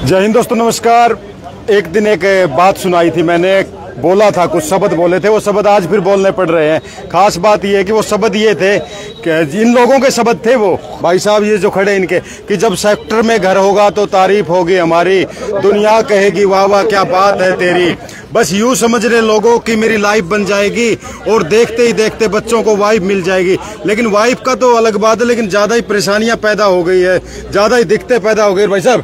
जय हिंद दोस्तों, नमस्कार। एक दिन एक बात सुनाई थी मैंने, बोला था, कुछ शब्द बोले थे, वो शब्द आज फिर बोलने पड़ रहे हैं। खास बात ये है कि वो शब्द ये थे कि इन लोगों के शब्द थे, वो भाई साहब ये जो खड़े इनके, कि जब सेक्टर में घर होगा तो तारीफ होगी हमारी, दुनिया कहेगी वाह वाह क्या बात है तेरी। बस यूं समझ रहे लोगों की मेरी लाइफ बन जाएगी और देखते ही देखते बच्चों को वाइफ मिल जाएगी। लेकिन वाइफ का तो अलग बात है, लेकिन ज्यादा ही परेशानियां पैदा हो गई है, ज्यादा ही दिक्कतें पैदा हो गई। भाई साहब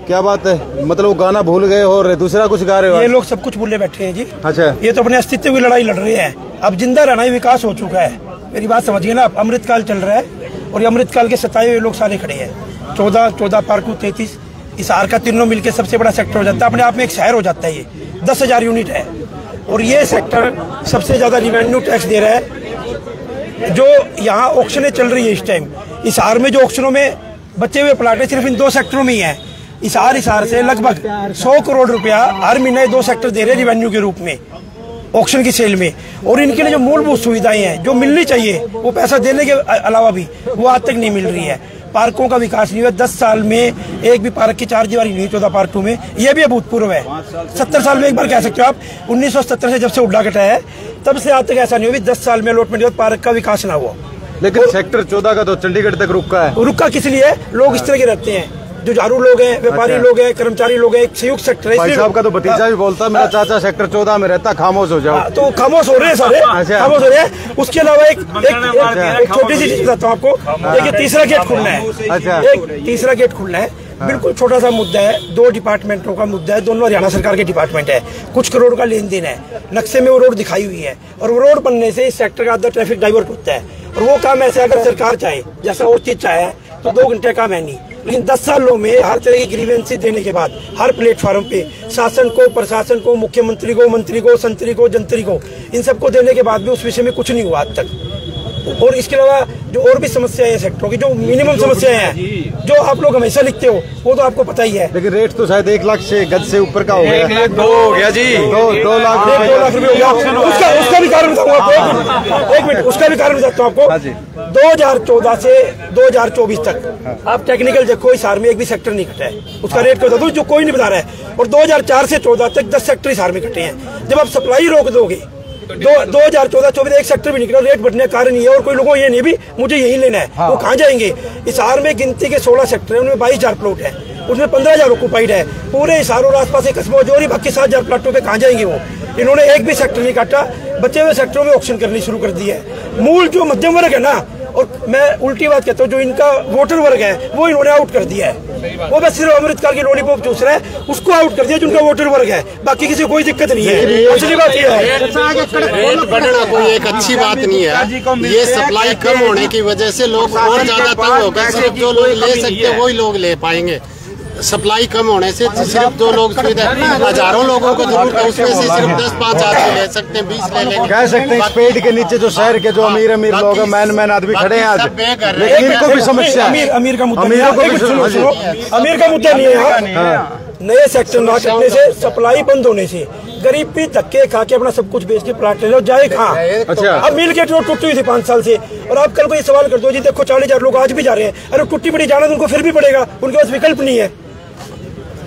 क्या बात है, मतलब वो गाना भूल गए और दूसरा कुछ गा रहे हो? ये लोग सब कुछ भूले बैठे हैं जी। अच्छा, ये तो अपने अस्तित्व की लड़ाई लड़ रहे हैं। अब जिंदा रहना ही विकास हो चुका है, मेरी बात समझिए ना। अमृतकाल चल रहा है और ये अमृतकाल के 27 लोग सारे खड़े हैं। 14 पार्कू 33 हिसार का तीनों मिलकर सबसे बड़ा सेक्टर हो जाता है, अपने आप में एक शहर हो जाता है। ये 10,000 यूनिट है और ये सेक्टर सबसे ज्यादा रिवेन्यू टैक्स दे रहा है। जो यहाँ ऑक्शनें चल रही है इस टाइम, हिसार में जो ऑक्शनों में बचे हुए प्लाट है सिर्फ इन 2 सेक्टरों में ही है। हिसार से लगभग 100 करोड़ रुपया हर महीने 2 सेक्टर दे रहे हैं रिवेन्यू के रूप में ऑक्शन की सेल में। और इनके लिए जो मूलभूत सुविधाएं हैं जो मिलनी चाहिए, वो पैसा देने के अलावा भी वो आज तक नहीं मिल रही है। पार्कों का विकास नहीं हुआ। 10 साल में एक भी पार्क की 4 दीवारी नहीं 14 पार्कों में, ये भी अभूतपूर्व है। 70 साल में एक बार कह सकते हो आप, 1970 से जब से उड्डा कटा है तब से आज तक ऐसा नहीं हुआ 10 साल में अलॉटमेंट पार्क का विकास ना हुआ। लेकिन सेक्टर 14 का तो चंडीगढ़ तक रुका है। रुका किस लिए? लोग इस तरह के रहते हैं, जो झाड़ू लोग हैं, व्यापारी लोग हैं, कर्मचारी लोग हैं, एक संयुक्त सेक्टर है। भाई साहब का तो भतीजा भी बोलता, मेरा चाचा सेक्टर 14 में रहता, खामोश हो जाओ। तो खामोश हो रहे हैं सारे, खामोश हो रहे हैं। उसके अलावा एक छोटी सी चीज बताता हूँ आपको। देखिए, तीसरा गेट खुलना है। एक तीसरा गेट खुलना है, बिल्कुल छोटा सा मुद्दा है, 2 डिपार्टमेंटों का मुद्दा है, दोनों हरियाणा सरकार के डिपार्टमेंट है। कुछ करोड़ का लेन देन है, नक्शे में वो रोड दिखाई हुई है और वो रोड बनने से इस सेक्टर का आधा ट्रैफिक डाइवर्ट होता है। और वो काम ऐसे अगर सरकार चाहे, जैसा और चीज चाहे, तो 2 घंटे काम है नहीं। लेकिन 10 सालों में हर तरह की ग्रीवेंसी देने के बाद हर प्लेटफॉर्म पे शासन को, प्रशासन को, मुख्यमंत्री को, मंत्री को, संतरी को, जंतरी को, इन सबको देने के बाद भी उस विषय में कुछ नहीं हुआ आज तक। और इसके अलावा जो और भी समस्याएं हैं सेक्टरों की, जो मिनिमम समस्याएं हैं जो आप लोग हमेशा लिखते हो, वो तो आपको पता ही है। लेकिन रेट तो शायद 1 लाख से गज से ऊपर का हो गया। 1,02,000 हो गया जी। 2 लाख रुपए हो गया। उसका भी कारण बताऊंगा आपको, 1 मिनट, उसका भी कारण बताता हूँ आपको। 2014 से 2024 तक आप टेक्निकल देखो, हिसार में एक भी सेक्टर नहीं कटा है। उसका रेट बता दो जो कोई नहीं बता रहा है। और 2004 से 14 तक 10 सेक्टर हिसार में कटे हैं। जब आप सप्लाई रोक दोगे, 2014-24 एक सेक्टर भी निकला, रेट बढ़ने का कारण ये है। और कोई लोगों को ये नहीं भी मुझे यही लेना है, वो कहाँ जाएंगे? हिसार में गिनती के 16 सेक्टर है, उनमें 22,000 प्लॉट है, उसमें 15,000 ऑक्युपाइड है। पूरे हिसार और आसपास के कस्बों जोरी बाकी 7,000 प्लाटों पे कहाँ जाएंगे वो? इन्होंने एक भी सेक्टर नहीं काटा, बचे हुए सेक्टरों में ऑक्शन करनी शुरू कर दी है। मूल जो मध्यम वर्ग है ना, और मैं उल्टी बात कहता हूँ, जो इनका वोटर वर्ग है वो इन्होंने आउट कर दिया है। वो बस सिर्फ अमृतकाल की लॉलीपॉप चूस रहा है, उसको आउट कर दिया जो उनका वोटर वर्ग है। बाकी किसी को कोई दिक्कत नहीं है। असली बात यह है, रेट बढ़ना कोई एक अच्छी बात नहीं है। ये सप्लाई कम होने की वजह से लोग और ज्यादा तंग हो गए। सिर्फ जो लोग ले सकते हैं वही लोग ले पाएंगे। सप्लाई कम होने से सिर्फ 2 लोग सुविधा, हजारों लोगों को जरूरत है, उसमें से सिर्फ 10-5 आदमी ले सकते हैं, 20 ले लेंगे। कह सकते हैं पेड़ के नीचे जो शहर के जो अमीर लोग हैं, मैन आदमी खड़े हैं आज, लेकिन इनको भी समस्या है। अमीर का मुद्दा नहीं है यहाँ। नए सेक्टर ना कटने से, सप्लाई बंद होने से, गरीब भी धक्के खा के अपना सब कुछ बेच के प्लाट ले लो, जाए कहाँ? अच्छा, अब मिल के रोड टूटी हुई थी 5 साल से, और आप कल को ये सवाल कर दो जी, देखो 40,000 लोग आज भी जा रहे हैं। अरे टूटी पड़ी जाना तो उनको फिर भी पड़ेगा, उनके पास विकल्प नहीं है।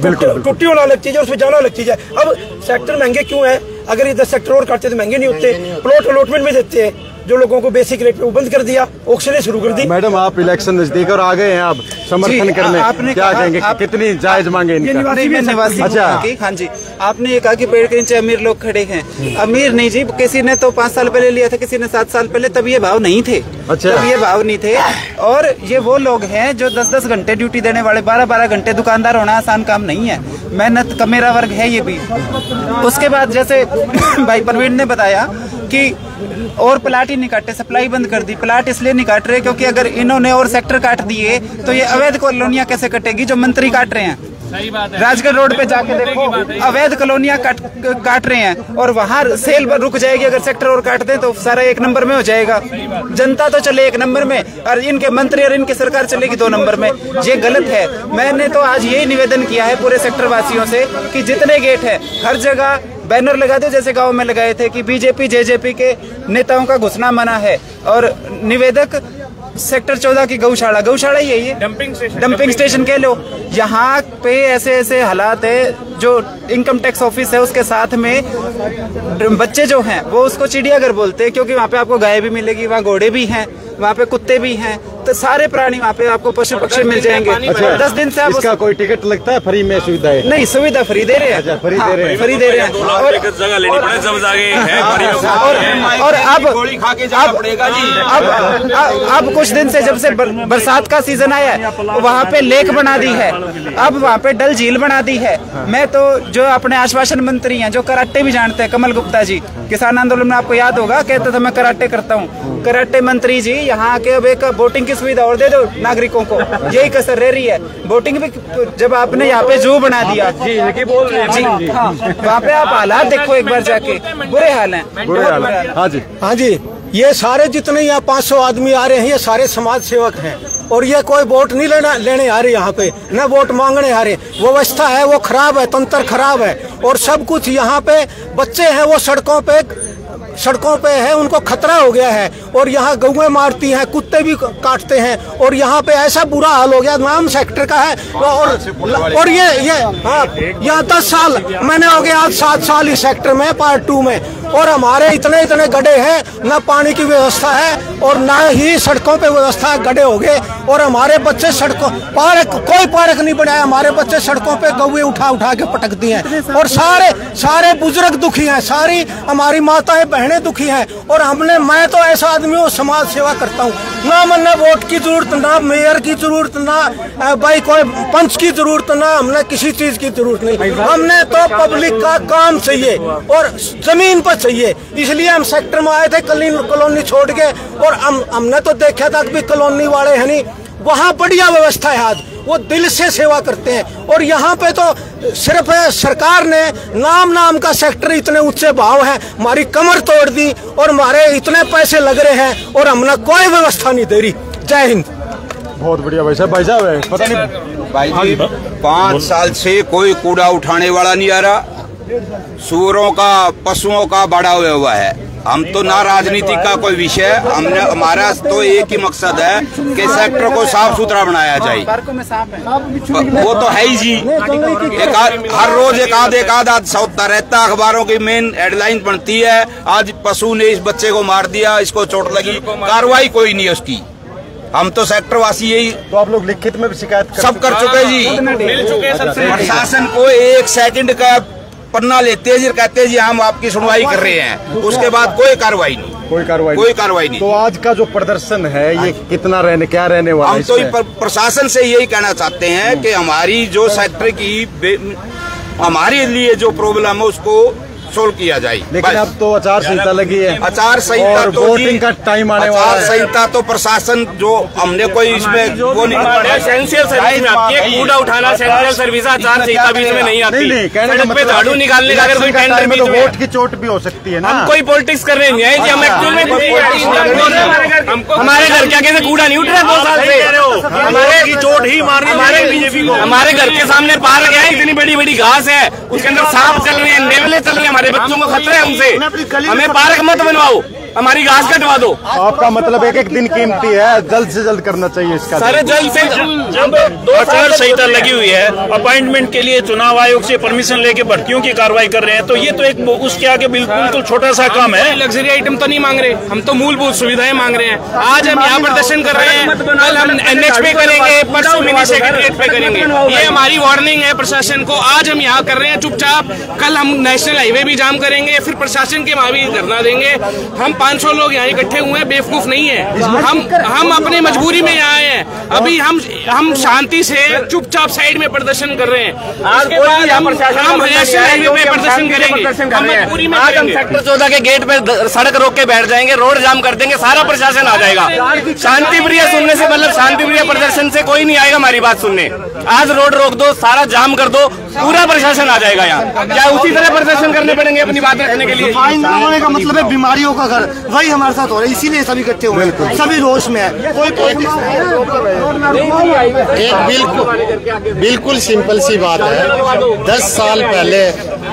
टूटी होना अलग चीज है, उसमें जाना अलग चीज है। अब सेक्टर महंगे क्यों है? अगर ये 10 सेक्टर और काटते तो महंगे नहीं होते। प्लॉट अलॉटमेंट में देते हैं, जो लोगों को बेसिक रेट पे वो बंद कर दिया, ऑक्शनें शुरू कर दी। मैडम, आप इलेक्शन नजदीक और आ गए हैं, आप समर्थन करने, आपने क्या कहेंगे? कितनी जायज मांगे इनका? निवासी। अच्छा, हाँ जी, आपने ये कहा कि पेड़ के नीचे अमीर लोग खड़े हैं। अमीर नहीं जी, किसी ने तो 5 साल पहले लिया था, किसी ने 7 साल पहले, तब ये भाव नहीं थे। अच्छा, तब ये भाव नहीं थे। और ये वो लोग हैं जो 10-10 घंटे ड्यूटी देने वाले, 12-12 घंटे दुकानदार होना आसान काम नहीं है, मेहनत का मेरा वर्ग है ये भी। उसके बाद जैसे भाई प्रवीण ने बताया कि और प्लाट ही नहीं काटे, सप्लाई बंद कर दी। प्लाट इसलिए नहीं काट रहे क्योंकि अगर इन्होंने और सेक्टर काट दिए तो ये अवैध कॉलोनियां कैसे कटेगी जो मंत्री काट रहे हैं। राजगढ़ रोड पे जाके देखो, अवैध कॉलोनियां काट रहे हैं और वहां सेल रुक जाएगी। अगर सेक्टर और काट दें तो सारा 1 नंबर में हो जाएगा। जनता तो चले 1 नंबर में और इनके मंत्री और इनकी सरकार चलेगी 2 नंबर में। ये गलत है। मैंने तो आज यही निवेदन किया है पूरे सेक्टर वासियों से कि जितने गेट है हर जगह बैनर लगा दो, जैसे गांव में लगाए थे कि बीजेपी जेजेपी के नेताओं का घुसना मना है। और निवेदक सेक्टर 14 की गौशाला यही है, डंपिंग स्टेशन कह लो। यहाँ पे ऐसे ऐसे हालात है, जो इनकम टैक्स ऑफिस है उसके साथ में बच्चे जो हैं वो उसको चिड़ियाघर बोलते हैं, क्योंकि वहाँ पे आपको गाय भी मिलेगी, वहाँ घोड़े भी हैं, वहाँ पे कुत्ते भी हैं, तो सारे प्राणी वहाँ पे आपको पशु पक्षी मिल जाएंगे। 10 दिन से आप इसका कोई टिकट लगता है? फ्री में सुविधा है? नहीं, सुविधा फ्री दे रहे हैं, फ्री दे रहे हैं, फ्री दे रहे हैं। और अब कुछ दिन से जब से बरसात का सीजन आया है, वहाँ पे लेक बना दी है, अब वहाँ पे डल झील बना दी है। मैं तो जो अपने आश्वासन मंत्री हैं, जो कराटे भी जानते हैं, कमल गुप्ता जी, किसान आंदोलन में आपको याद होगा, कहते थे मैं कराटे करता हूँ। कराटे मंत्री जी यहाँ के अब एक बोटिंग की सुविधा और दे दो नागरिकों को, यही कसर रह रही है। बोटिंग भी जब आपने यहाँ पे जू बना दिया जी, हाँ, वहाँ पे आप हालात देखो एक बार जाके, बुरे हाल हैं। हाँ जी, ये सारे जितने यहाँ 500 आदमी आ रहे हैं, ये सारे समाज सेवक हैं, और ये कोई वोट नहीं लेने आ रहे यहाँ पे, न वोट मांगने आ रहे। व्यवस्था है वो खराब है, तंत्र खराब है, और सब कुछ यहाँ पे बच्चे हैं वो सड़कों पे है, उनको खतरा हो गया है, और यहाँ गौएं मारती हैं, कुत्ते भी काटते हैं, और यहाँ पे ऐसा बुरा हाल हो गया। नाम सेक्टर का है, और ये हाँ, यहाँ 10 साल मैंने हो गया, आज 7 साल इस सेक्टर में, पार्ट 2 में, और हमारे इतने गड्ढे हैं, न पानी की व्यवस्था है और न ही सड़कों पे व्यवस्था है, गड्ढे हो गए, और हमारे बच्चे सड़कों कोई पार्क नहीं बनाया, हमारे बच्चे सड़कों पे गौएं उठा के पटकती हैं, और सारे बुजुर्ग दुखी हैं, सारी हमारी माताएं बहनें दुखी हैं। और मैं तो ऐसा आदमी हूँ, समाज सेवा करता हूँ, ना मैंने वोट की जरूरत, ना मेयर की जरूरत, ना भाई कोई पंच की जरूरत, ना हमने किसी चीज की जरूरत नहीं, हमने तो पब्लिक का काम चाहिए और जमीन पर चाहिए, इसलिए हम सेक्टर में आए थे कॉलोनी छोड़ के। और हमने तो देखा था कि कॉलोनी वाले है नहीं, वहाँ बढ़िया व्यवस्था है, आज वो दिल से सेवा करते हैं। और यहाँ पे तो सिर्फ सरकार ने नाम का सेक्टर, इतने ऊंचे भाव हैं, हमारी कमर तोड़ दी, और हमारे इतने पैसे लग रहे हैं, और हमने कोई व्यवस्था नहीं दे रही। जय हिंद। बहुत बढ़िया भाई साहब है, पता नहीं भाई जी 5 साल से कोई कूड़ा उठाने वाला नहीं आ रहा, सूअरों का पशुओं का बड़ा हुआ है। हम तो ना राजनीति का कोई विषय, हमारा तो एक ही मकसद है कि सेक्टर को साफ सुथरा बनाया जाए। वो तो है ही जी, हर रोज एक आध सौदा रहता, अखबारों की मेन हेडलाइन बनती है, आज पशु ने इस बच्चे को मार दिया, इसको चोट लगी, कार्रवाई कोई नहीं है उसकी। हम तो सेक्टर वासी यही। तो आप लोग लिखित में भी शिकायत सब कर चुके जी, प्रशासन को 1 सेकंड का पन्ना लेते हैं, कहते हैं जी हम आपकी सुनवाई कर रहे हैं, उसके बाद कोई कार्रवाई नहीं। तो आज का जो प्रदर्शन है ये कितना क्या रहने वाला है? हम तो प्रशासन से यही कहना चाहते हैं कि हमारी जो सेक्टर की हमारे लिए जो प्रॉब्लम है उसको सोल्व किया जाए। लेकिन अब तो आचार संहिता लगी है, आचार संहिता तो वोटिंग का टाइम आने वाला है। आचार संहिता तो प्रशासन जो हमने कोई इसमें वो नहीं, एसेंशियल सर्विस में आती है, कूड़ा उठाना एसेंशियल सर्विस, आचार संहिता बीच में नहीं आती। सड़क पे झाड़ू निकालने का अगर कोई टेंडर बीच में, वोट की चोट भी हो सकती है ना। हम कोई पॉलिटिक्स कर रहे हैं जी, हम एक्चुअल में हमारे घर क्या कहते कूड़ा नहीं उठ रहा 2 साल से, हमारे की चोट ही मारनी बीजेपी को। हमारे घर के सामने पार्क है, इतनी बड़ी घास है, उसके अंदर सांप चल रहे हैं, नेवले चल रहे हैं, हमारे बच्चों को खतरा है उनसे। हमें पार्क मत बनवाओ, हमारी घास कटवा दो। आपका मतलब एक दिन कीमती है, जल्द से जल्द करना चाहिए इसका। सारे जल्द से जब आचार संहिता लगी हुई है, अपॉइंटमेंट के लिए चुनाव आयोग से परमिशन लेके भर्तियों की कार्रवाई कर रहे हैं, तो ये तो एक उसके आगे बिल्कुल तो छोटा सा काम है। लग्जरी आइटम तो नहीं मांग रहे, हम तो मूलभूत सुविधाएं मांग रहे हैं। आज हम यहाँ प्रदर्शन कर रहे हैं, कल हम NH पे करेंगे, परसों मिनी सेक्रेटरीट पे करेंगे। ये हमारी वार्निंग है प्रशासन को। आज हम यहाँ कर रहे हैं चुपचाप, कल हम नेशनल हाईवे भी जाम करेंगे, फिर प्रशासन के वहां भी धरना देंगे। हम 500 लोग यहाँ इकट्ठे हुए हैं, बेवकूफ नहीं है। हम अपनी मजबूरी में यहाँ आए हैं। अभी हम शांति से चुपचाप साइड में प्रदर्शन कर रहे हैं। आज हम नेशनल हाईवे पे प्रदर्शन करेंगे, हम मजबूरी में। आज हम सेक्टर 14 के गेट पे सड़क रोक के बैठ जाएंगे, रोड जाम कर देंगे, सारा प्रशासन आ जाएगा। शांति प्रिय सुनने से मतलब शांति प्रिय प्रदर्शन से कोई नहीं आएगा हमारी बात सुनने। आज रोड रोक दो, सारा जाम कर दो, पूरा प्रशासन आ जाएगा यहाँ। क्या उसी तरह प्रदर्शन करने पड़ेंगे अपनी बात रखने के लिए? होने का मतलब है बीमारियों का घर, वही हमारे साथ हो रहा है, इसीलिए सभी इकट्ठे हुए हैं, सभी रोष में है। एक बिल्कुल सिंपल सी बात है। 10 साल पहले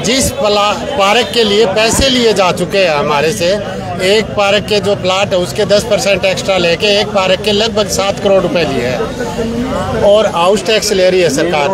जिस पार्क के लिए पैसे लिए जा चुके हैं हमारे से, एक पार्क के जो प्लाट है उसके 10% एक्स्ट्रा लेके एक पार्क के लगभग 7 करोड़ रुपए लिए है और हाउस टैक्स ले रही है सरकार।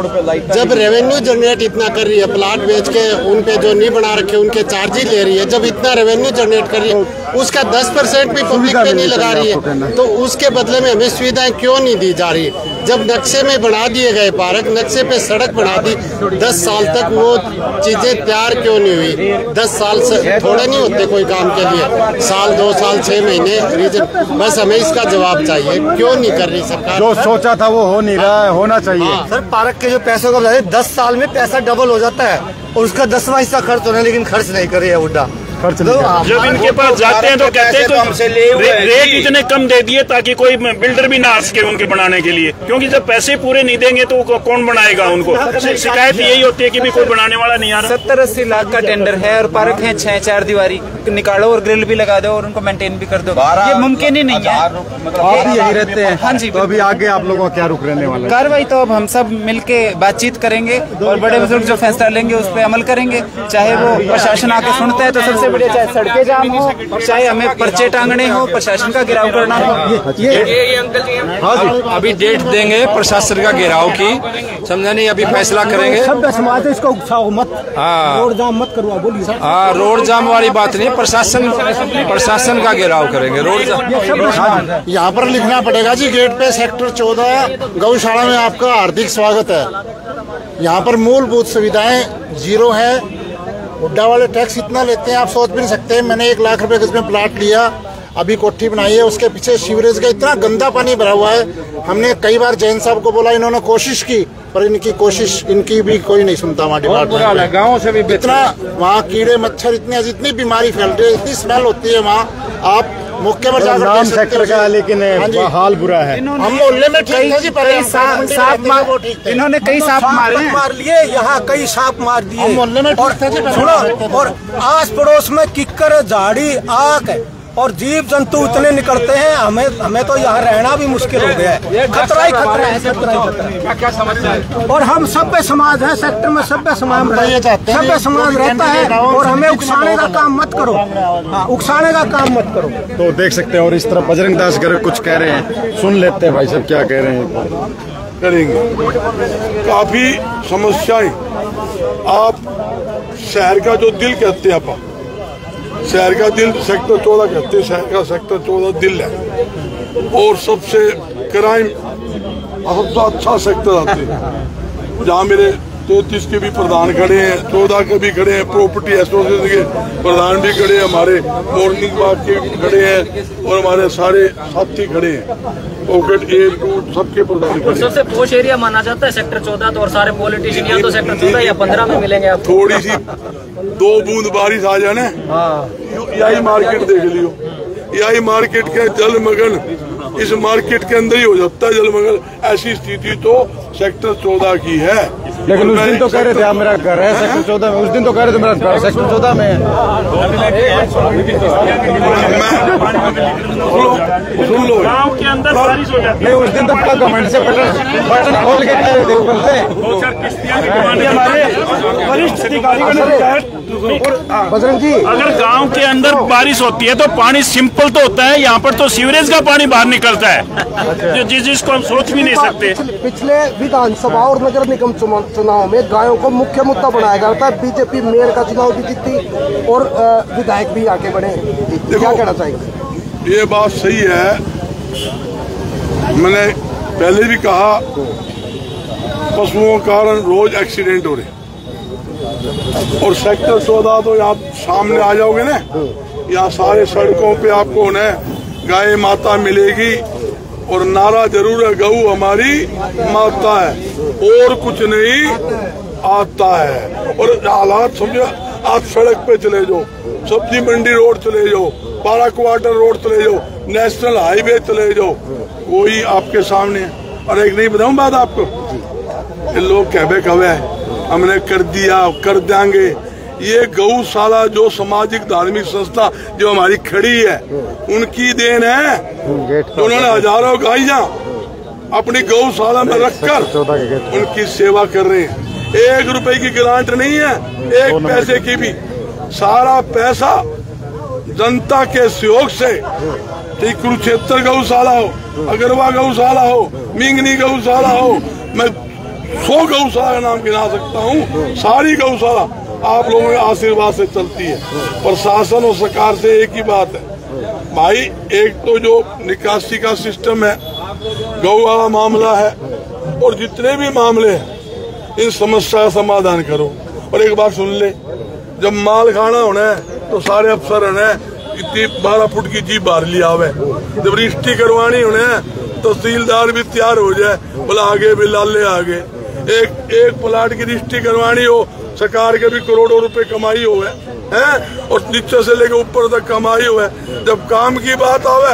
जब रेवेन्यू जनरेट इतना कर रही है, प्लाट बेच के उन पे जो नहीं बना रखे उनके चार्जेस ले रही है, जब इतना रेवेन्यू जनरेट कर रही है उसका 10% भी पब्लिक पे नहीं लगा रही है, तो उसके बदले में हमें सुविधाएं क्यों नहीं दी जा रही? जब नक्शे में बना दिए गए पार्क, नक्शे पे सड़क बना दी, 10 साल तक वो चीजें तैयार क्यों नहीं हुई? 10 साल से थोड़े नहीं होते कोई काम के लिए, साल 2 साल 6 महीने रीजन। बस हमें इसका जवाब चाहिए, क्यों नहीं कर रही सरकार? जो सोचा था वो हो नहीं रहा है, होना चाहिए। सर पार्क के जो पैसों का 10 साल में पैसा डबल हो जाता है और उसका 10वां हिस्सा खर्च होना है, लेकिन खर्च नहीं कर रही है उड्डा। जब इनके पास जाते हैं तो कहते हैं तो रेट इतने कम दे दिए ताकि कोई बिल्डर भी ना आ सके उनके बनाने के लिए, क्योंकि जब पैसे पूरे नहीं देंगे तो कौन बनाएगा उनको? शिकायत यही होती है कि भी कोई बनाने वाला नहीं आ रहा। 70-80 लाख का टेंडर है और पार्क है 6-4 दीवारी, निकालो और ग्रिल भी लगा दो और उनको मेंटेन भी कर दो, ये मुमकिन ही नहीं है। आप भी यही रहते हैं? हाँ जी। तो अभी आगे आप लोगों का क्या रुख रहने वाला है? कार्रवाई तो अब हम सब मिलके बातचीत करेंगे और बड़े बुजुर्ग जो फैसला लेंगे उस पर अमल करेंगे, चाहे वो प्रशासन आके सुनता है तो सबसे बढ़िया, चाहे सड़कें जाम हो, चाहे हमें पर्चे टांगने हो, प्रशासन का घेराव करना हो। ये अंकल जी अभी डेट देंगे प्रशासन का घेराव की, समझा नहीं? अभी फैसला करेंगे। सब समाज इसको उकसाओ मत, रोड जाम मत करवा, बोलिए सर। हाँ, रोड जाम वाली बात नहीं, प्रशासन का घेराव करेंगे। रोड जाम यहाँ पर लिखना पड़ेगा जी गेट पे सेक्टर 14 गौशाला में आपका हार्दिक स्वागत है। यहाँ पर मूलभूत सुविधाएं 0 है। हुड्डा वाले टैक्स इतना लेते हैं आप सोच भी नहीं सकते। मैंने 1 लाख रुपए गज में प्लाट लिया, अभी कोठी बनाई है, उसके पीछे सीवरेज का इतना गंदा पानी भरा हुआ है। हमने कई बार जैन साहब को बोला, इन्होंने कोशिश की पर इनकी कोशिश इनकी भी कोई नहीं सुनता। वहाँ डिपार्टमेंट गाँव से भी इतना, वहाँ कीड़े मच्छर इतने, जितनी बीमारी फैल रही है, इतनी स्मेल होती है वहाँ, आप मुख्य में जाकर नाम सेक्टर का, लेकिन हाल बुरा है। हम मोहल्ले में ठीक है जी, इन्होंने कई सांप मार लिए, यहाँ कई सांप मार दिए मोहल्ले में और सुनो, और आस पड़ोस में किक्कर, झाड़ी, आग और जीव जंतु इतने निकलते हैं, हमें तो यहाँ रहना भी मुश्किल हो गया है। खतरा ही खतरा है, खतरा ही खतरा। क्या समस्या है? और हम सभ्य समाज है, सेक्टर में सभ्य समाज रहता है और हमें उकसाने का काम मत करो। हाँ, उकसाने का काम मत करो। तो देख सकते हैं। और इस तरह बजरंग दास गर्ग कुछ कह रहे हैं, सुन लेते हैं भाई साहब क्या कह रहे हैं। करेंगे काफी समस्याएं। आप शहर का जो दिल कहते हैं, आप शहर का दिल सेक्टर 14 कहते हैं, शहर का सेक्टर 14 दिल है और सबसे क्राइम सबसे अच्छा सेक्टर आते हैं, जहाँ मेरे 33 के भी प्रधान खड़े हैं, 14 के भी खड़े हैं, प्रॉपर्टी एसोसिएशन के प्रधान भी खड़े हैं, हमारे मॉर्निंग वॉक के भी खड़े हैं और हमारे सारे साथी खड़े हैं, पॉकेट एयरपोर्ट सबके प्रधान खड़े हैं। सबसे पोश एरिया माना जाता है सेक्टर 14, तो और सारे पॉलिटिशियन या तो सेक्टर 14 या 15 में मिलेंगे आप। थोड़ी सी 2 बूंद बारिश आ जाए, यही मार्केट देख लियो, यही मार्केट के जलमग्न, इस मार्केट के अंदर ही हो जाता है जलमग्न। ऐसी स्थिति तो सेक्टर 14 की है। लेकिन उस दिन तो कह रहे थे आप मेरा घर है सेक्टर 14 में, उस दिन तो कह रहे थे मेरा घर सेक्टर 14 में है। सुन लो, गाँव के अंदर बारिश हो जाती नहीं, उस दिन तो पूरा गवर्नमेंट से बटन खोल के कह रहे थे वरिष्ठ अधिकारी। बजरंग जी, अगर गांव के अंदर बारिश होती है तो पानी सिंपल तो होता है, यहाँ पर तो सीवरेज का पानी बाहर निकलता है, जो जिसको हम सोच भी नहीं सकते। पिछले विधानसभा और नगर निगम चुनाव में गायों को मुख्य मुद्दा बनाया गया था। बीजेपी मेयर का चुनाव भी जीती और विधायक भी आगे बढ़े। क्या कहना चाहिए? ये बात सही है, मैंने पहले भी कहा, पशुओं के कारण रोज एक्सीडेंट हो रहे और सेक्टर 14 तो यहाँ सामने आ जाओगे ना, यहाँ सारे सड़कों पे आपको ना गाय माता मिलेगी और नारा जरूर है, गऊ हमारी माता है और कुछ नहीं आता है। और हालात समझो, आप सड़क पे चले जाओ, सब्जी मंडी रोड चले जाओ, 12 क्वार्टर रोड चले जाओ, नेशनल हाईवे चले जाओ, कोई आपके सामने है। और एक नहीं बताऊं बात आपको, ये लोग कहवे कहवे हमने कर दिया, कर देंगे। ये गौशाला जो सामाजिक धार्मिक संस्था जो हमारी खड़ी है, उनकी देन है। उन्होंने हजारों गायियां अपनी गौशाला में रखकर उनकी सेवा कर रहे हैं। 1 रुपए की ग्रांट नहीं है, 1 पैसे की भी। सारा पैसा जनता के सहयोग से, चाहे कुरुक्षेत्र गौशाला हो, अगरवा गौशाला हो, मिंगनी गौशाला हो, मैं 100 गौशाला का नाम गिना सकता हूँ। सारी गौशाला आप लोगों के आशीर्वाद से चलती है। प्रशासन और सरकार से एक ही बात है भाई, एक तो जो निकासी का सिस्टम है, गौ वाला मामला है, और जितने भी मामले हैं इन समस्या का समाधान करो। और एक बात सुन ले, जब माल खाना होना है तो सारे अफसर है इतनी 12 फुट की जीप बाहर लिया हुआ है। जब रजिस्ट्री करवानी होने तहसीलदार भी तैयार हो जाए, बोला आगे भी लाले आगे। एक प्लाट की रजिस्ट्री करवानी हो, सरकार के भी करोड़ों रुपए कमाई हुए हैं, और नीचे से लेकर ऊपर तक कमाई हुए। जब काम की बात आवे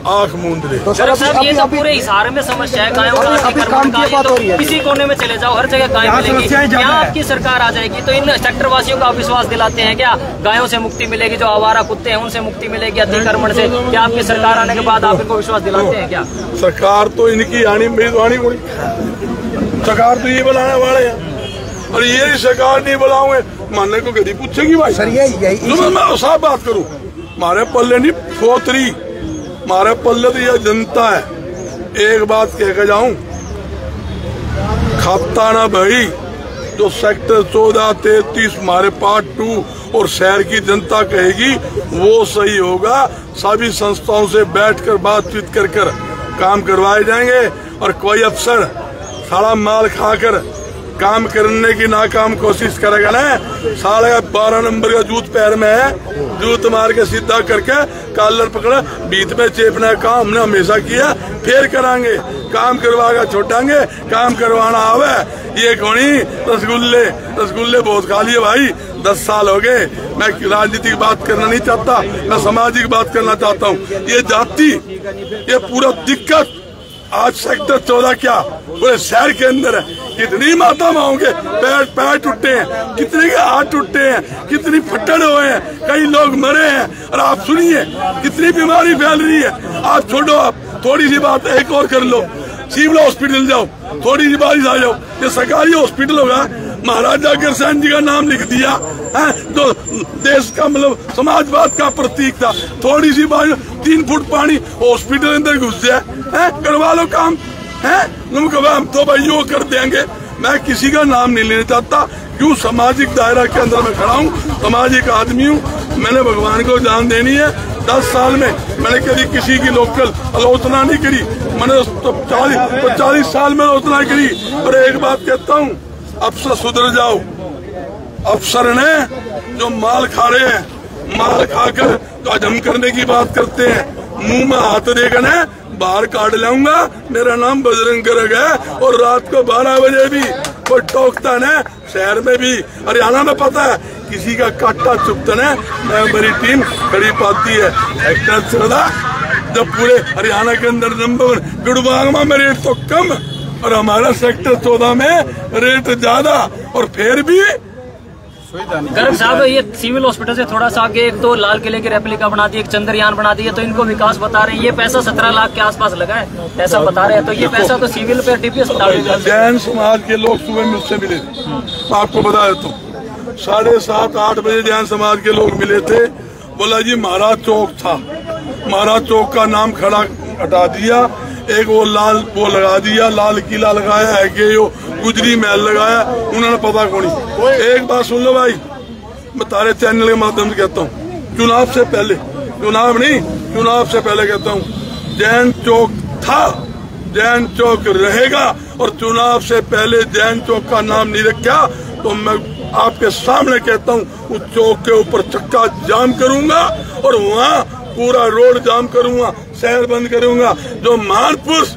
आंख मूंद ले। तो साहब ये तो पूरे हिसार में समस्या है, गायों का अतिक्रमण का, ये तो किसी कोने में चले जाओ हर जगह गाय मिलेगी। क्या आपकी सरकार आ जाएगी तो इन सेक्टर वासियों का विश्वास दिलाते हैं क्या गायों से मुक्ति मिलेगी, जो आवारा कुत्ते हैं उनसे मुक्ति मिलेगी अतिक्रमण से? क्या आपकी सरकार आने के बाद आप इनको विश्वास दिलाते हैं क्या? सरकार तो इनकी आनी मेजबानी होनी, सरकार तो ये बुलाने वाले हैं, और ये सरकार नहीं बुलाओगे मानने को कभी पूछेगी भाई। सर यही मैं साफ बात करूँ, हमारे पल्ले नहीं फोतरी, हमारे पल्ले तो यह जनता है। एक बात कह के जाऊं, खाता ना भाई, जो सेक्टर 14, 33 हमारे पार्ट 2 और शहर की जनता कहेगी वो सही होगा। सभी संस्थाओं से बैठकर बातचीत कर काम करवाए जाएंगे, और कोई अफसर सारा माल खाकर काम करने की नाकाम कोशिश करेगा ना, साले का 12 नंबर का जूत पैर में है, जूत मार के सीधा करके कॉलर पकड़ा बीच में चेपने का काम हमने हमेशा किया, फिर करांगे, काम करवाएगा छोटांगे, काम करवाना आवे। ये कौनी रसगुल्ले बहुत खा लिए भाई, 10 साल हो गए। मैं राजनीतिक बात करना नहीं चाहता, मैं सामाजिक बात करना चाहता हूँ। ये जाति, ये पूरा दिक्कत आज सेक्टर 14 क्या पूरे शहर के अंदर है। कितनी माता माओ के पैर टूटे हैं, कितने के हाथ टूटे हैं, कितनी फट्टड़ हुए हैं, कई लोग मरे हैं। और आप सुनिए कितनी बीमारी फैल रही है। आप छोड़ो, आप थोड़ी सी बात एक और कर लो, सिविल हॉस्पिटल जाओ, थोड़ी सी बारिश आ जाओ, ये सरकारी हॉस्पिटल होगा, महाराजा अग्रसेन जी का नाम लिख दिया है, जो देश का मतलब समाजवाद का प्रतीक था। थोड़ी सी बारिश, 3 फुट पानी, हॉस्पिटल अंदर घुस जाए, करवा लो काम है। हम तो भाई यो कर देंगे। मैं किसी का नाम नहीं लेना चाहता, क्यों सामाजिक दायरा के अंदर मैं खड़ा हूँ, सामाजिक आदमी हूँ। मैंने भगवान को जान देनी है। 10 साल में मैंने कभी किसी की लोकल आलोचना नहीं करी, मैंने 40 साल में आलोचना करी। और एक बात कहता हूँ, अफसर सुधर जाओ। अफसर ने जो माल खा रहे हैं, माल खाकर हजम करने की बात करते हैं, मुंह में हाथ देकर ना बाहर काट लाऊंगा। मेरा नाम बजरंग गर्ग है, और रात को 12 बजे भी कोई टोकता न, शहर में भी हरियाणा में पता है किसी का काटा चुपता न, मेरी टीम खड़ी पाती है। सेक्टर 14 जब पूरे हरियाणा के अंदर नंबर 1, गुड़गांव में रेट तो कम और हमारा सेक्टर 14 में रेट ज्यादा, और फिर भी गर्ग साहब ये सिविल हॉस्पिटल से थोड़ा सा आगे एक तो लाल किले की रेप्लिका बना दी, एक चंद्रयान बना दी है, तो इनको विकास बता रहे हैं। ये पैसा 17 लाख के आसपास लगा है, ऐसा बता रहे हैं। तो ये पैसा तो सिविल पे टीपी अस्पताल। जैन समाज के लोग सुबह मुझसे मिले, आपको बता देता हूँ, 7:30-8 बजे जैन समाज के लोग मिले थे। बोला जी महाराज चौक था, महाराज चौक का नाम खड़ा हटा दिया, एक वो लाल वो लगा दिया, लाल किला लगाया है कि यो गुजरी महल लगाया, उन्होंने पता कौन। एक बात सुन लो भाई, मैं तारे चैनल के माध्यम से कहता हूँ, चुनाव से पहले, चुनाव नहीं, चुनाव से पहले कहता हूँ, जैन चौक था, जैन चौक रहेगा, और चुनाव से पहले जैन चौक का नाम नहीं रखा तो मैं आपके सामने कहता हूँ, उस चौक के ऊपर चक्का जाम करूंगा, और वहाँ पूरा रोड जाम करूंगा, शहर बंद करूंगा। जो महान पुरुष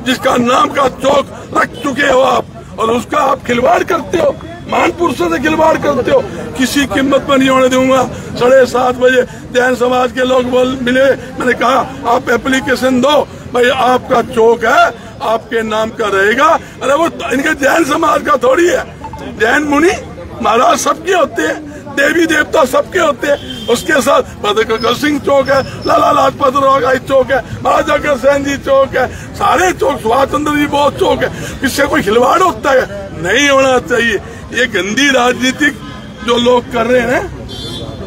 जिसका नाम का चौक रख चुके हो आप, और उसका आप खिलवाड़ करते हो, महान पुरुषों से खिलवाड़ करते हो, किसी कीमत पर नहीं होने दूंगा। 7:30 बजे जैन समाज के लोग मिले, मैंने कहा आप एप्लीकेशन दो भाई, आपका चौक है, आपके नाम का रहेगा। अरे वो इनके जैन समाज का थोड़ी है, जैन मुनि महाराज सबके होते हैं, देवी देवता सबके होते हैं। उसके साथ भगत सिंह चौक है, लाला लाजपत राय चौक है, महाराजा अग्रसेन जी चौक है, सारे चौक, सुभाष चंद्र जी बहुत चौक है। इससे कोई खिलवाड़ होता है? नहीं होना चाहिए। ये गंदी राजनीतिक जो लोग कर रहे हैं,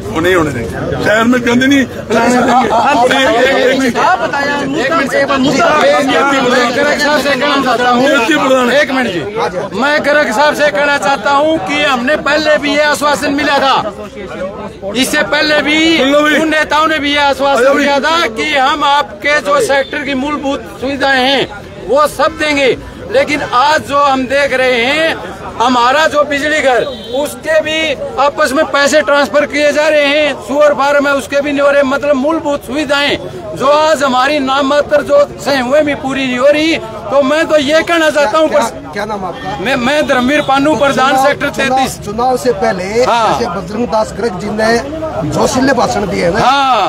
वो नहीं होने देंगे। शहर में गंद नहीं फैलाने देंगे। एक मिनट जी, मैं गर्ग साहब से कहना चाहता हूँ कि हमने पहले भी ये आश्वासन मिला था, इससे पहले भी उन नेताओं ने भी ये आश्वासन दिया था कि हम आपके जो सेक्टर की मूलभूत सुविधाएं हैं वो सब देंगे। लेकिन आज जो हम देख रहे हैं, हमारा जो बिजली घर उसके भी आपस में पैसे ट्रांसफर किए जा रहे हैं, सुअर फार्म है उसके भी नहीं हो रहे। मतलब मूलभूत सुविधाएं जो आज हमारी नाम मात्र जो सही हुए भी पूरी नहीं हो रही। तो मैं तो ये कहना चाहता हूँ, क्या नाम आपका? मैं धर्मवीर पानू, प्रधान सेक्टर 33। चुनाव से पहले जैसे बजरंग दास गर्ग जी ने जोशीले भाषण दिए ना,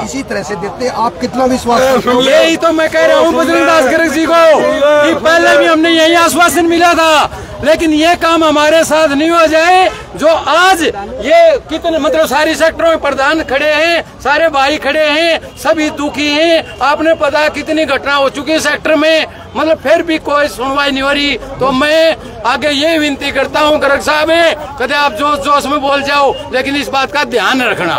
इसी तरह से देते आप कितना विश्वास? यही तो मैं कह रहा हूँ बजरंग दास गर्ग जी को कि पहले भी हमने यही आश्वासन मिला था, लेकिन ये काम हमारे साथ नहीं हो जाए। जो आज ये कितने मतलब सारी सेक्टरों में प्रधान खड़े हैं, सारे भाई खड़े हैं, सभी दुखी हैं। आपने पता कितनी घटना हो चुकी है सेक्टर में, मतलब फिर भी कोई सुनवाई नहीं हो रही। तो मैं आगे ये विनती करता हूँ गर्ग साहब, कदे आप जोश जोश में बोल जाओ, लेकिन इस बात का ध्यान रखना।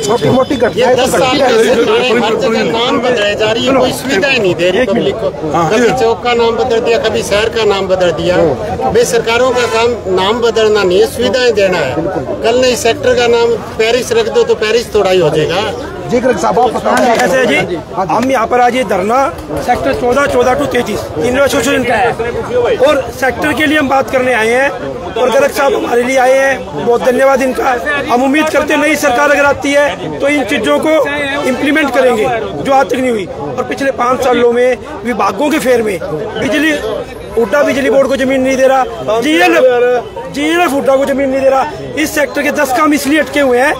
छोटी मोटी घटना 10 साल से नाम बदलाए जा रही है, कोई सुविधाएं नहीं दे रही पब्लिक को। कभी चौक का नाम बदल दिया, कभी शहर का नाम बदल दिया। भाई सरकारों का काम नाम बदलना नहीं है, सुविधाएं देना है। कल नहीं सेक्टर का नाम पेरिस रख दो तो पेरिस थोड़ा ही हो जाएगा। जी गर्ग साहब आप बताएं। ऐसे जी हम यहाँ पर आज ये धरना सेक्टर 14, 14 to 33 तीनों एसोसिएशन का है और सेक्टर के लिए हम बात करने आए हैं और गर्ग साहब हमारे लिए आए हैं, बहुत धन्यवाद इनका। हम उम्मीद करते नई सरकार अगर आती है तो इन चीजों को इम्प्लीमेंट करेंगे जो आज तक नहीं हुई। और पिछले 5 सालों में विभागों के फेर में बिजली उड्डा बिजली बोर्ड को जमीन नहीं दे रहा, जीएलएफ उड्डा को जमीन नहीं दे रहा। इस सेक्टर के 10 काम इसलिए अटके हुए हैं,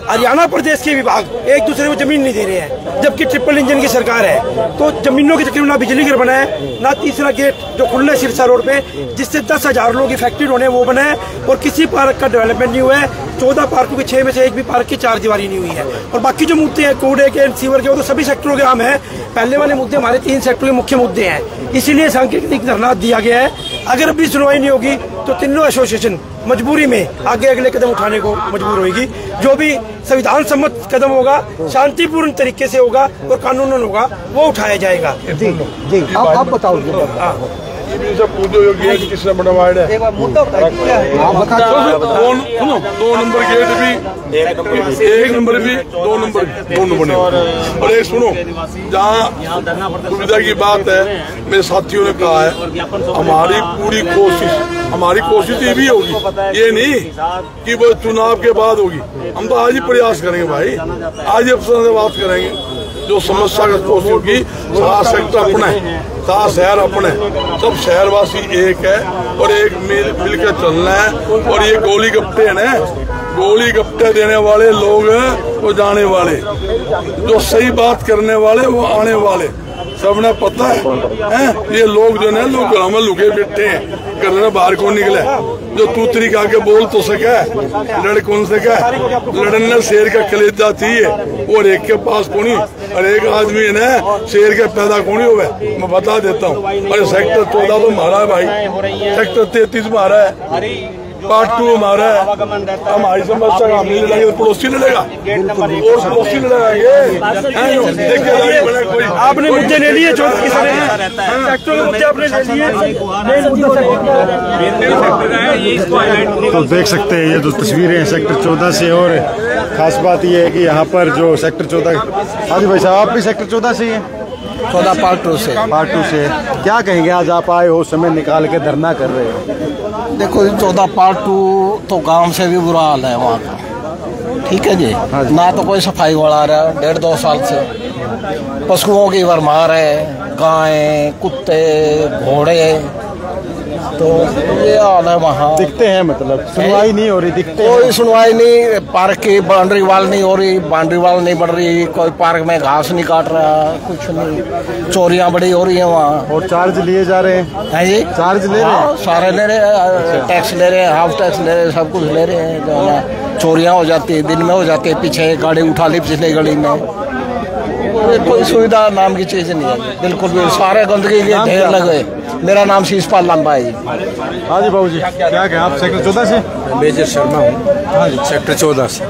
हरियाणा प्रदेश के विभाग एक दूसरे को जमीन नहीं दे रहे हैं, जबकि ट्रिपल इंजन की सरकार है। तो जमीनों के चक्कर में ना बिजली घर बना है, ना तीसरा गेट जो खुला है सिरसा रोड पे जिससे 10,000 लोग इफेक्टेड होने वो बना है, और किसी पार्क का डेवलपमेंट नहीं हुआ है। 14 पार्कों के 6 में से एक भी पार्क की 4 दीवारी नहीं हुई है। और बाकी जो मुद्दे हैं कूड़े के, सीवर के, वो तो सभी सेक्टरों के हम है। पहले वाले मुद्दे हमारे 3 सेक्टरों के मुख्य मुद्दे हैं, इसीलिए सांकेतिक धरना दिया गया है। अगर भी सुनवाई नहीं होगी तो तीनों एसोसिएशन मजबूरी में आगे अगले कदम उठाने को मजबूर होगी। जो भी संविधान सम्मत कदम होगा, शांतिपूर्ण तरीके से होगा और कानूनन होगा, वो उठाया जाएगा। जी आप बताओ। किसने बनवाया है? आप बता सुनो, 2 नंबर गेट भी, 1 नंबर भी, 2 नंबर दोनों बने। और एक सुनो, जहाँ सुविधा की बात है, मेरे साथियों ने कहा है हमारी पूरी कोशिश ये भी होगी, ये नहीं कि वो चुनाव के बाद होगी। हम तो आज ही प्रयास करेंगे भाई, आज ही अफसरों से बात करेंगे। जो समस्या का कोशिश होगी, सारा सेक्टर अपना है, सारा शहर अपने, सब शहरवासी एक है और एक मिल के चलना है। और ये गोली गप्पे है ना, गोली गप्पे देने वाले लोग वो जाने वाले, जो सही बात करने वाले वो आने वाले, सबने पता है। ये लोग जो है लोग घरों में लुके बैठे हैं, घर में बाहर कौन निकले, जो तू तरीका के बोल तो सके, लड़ कौन सके। लड़ने शेर का कलेजा चाहिए और एक के पास कौन, और एक आदमी है ना शेर के पैदा कौन हो, मैं बता देता हूँ। अरे सेक्टर 14 तो हमारा है भाई, सेक्टर 33 हमारा है, पार्ट 2 हमारा है। हमारी समस्या हम नहीं लड़ेंगे तो पड़ोसी लड़ेगा, और पड़ोसी लड़ेगा। देखिए आपने मुद्दे ले लिए, 14 के सारे सेक्टर के मुद्दे आपने ले लिए। तो देख सकते हैं ये जो तस्वीरें हैं सेक्टर 14 से, और खास बात ये है कि यहाँ पर जो सेक्टर 14, हाँ जी भाई साहब आप भी सेक्टर 14 से ही हैं? 14 पार्ट 2 से। पार्ट 2 से क्या कहेंगे, आज आप आए हो समय निकाल के धरना कर रहे हो? देखो 14 पार्ट 2 तो गांव से भी बुरा हाल है वहाँ का, ठीक है जी। ना तो कोई सफाई वाला आ रहा है 1.5-2 साल से, पशुओं की भरमार है, गायें, कुत्ते, घोड़े, तो ये हाल है वहाँ। दिखते हैं, मतलब सुनवाई नहीं हो रही, दिखते हैं। कोई सुनवाई नहीं, पार्क की बाउंड्री वाल नहीं हो रही, बाउंड्री वाल नहीं बढ़ रही, कोई पार्क में घास नहीं काट रहा, कुछ नहीं, चोरियां बड़ी हो रही है वहाँ। और चार्ज लिए जा रहे हैं जी, चार्ज ले रहे हैं, सारे ले रहे हैं, टैक्स ले रहे हैं, हाफ टैक्स ले रहे हैं, सब कुछ ले रहे हैं। जो है चोरियां हो जाती है, दिन में हो जाती है, पीछे गाड़ी उठा ली पिछले गली में, कोई सुविधा नाम की चीज नहीं है बिल्कुल भी। सारे गंदगी के ढेर लगे, मेरा नाम शीशपाल लांबा है जी। हाँ जी बाबू जी, क्या कहें आप सेक्टर 14 से? मेजर शर्मा हूँ। हाँ जी, सेक्टर 14 से।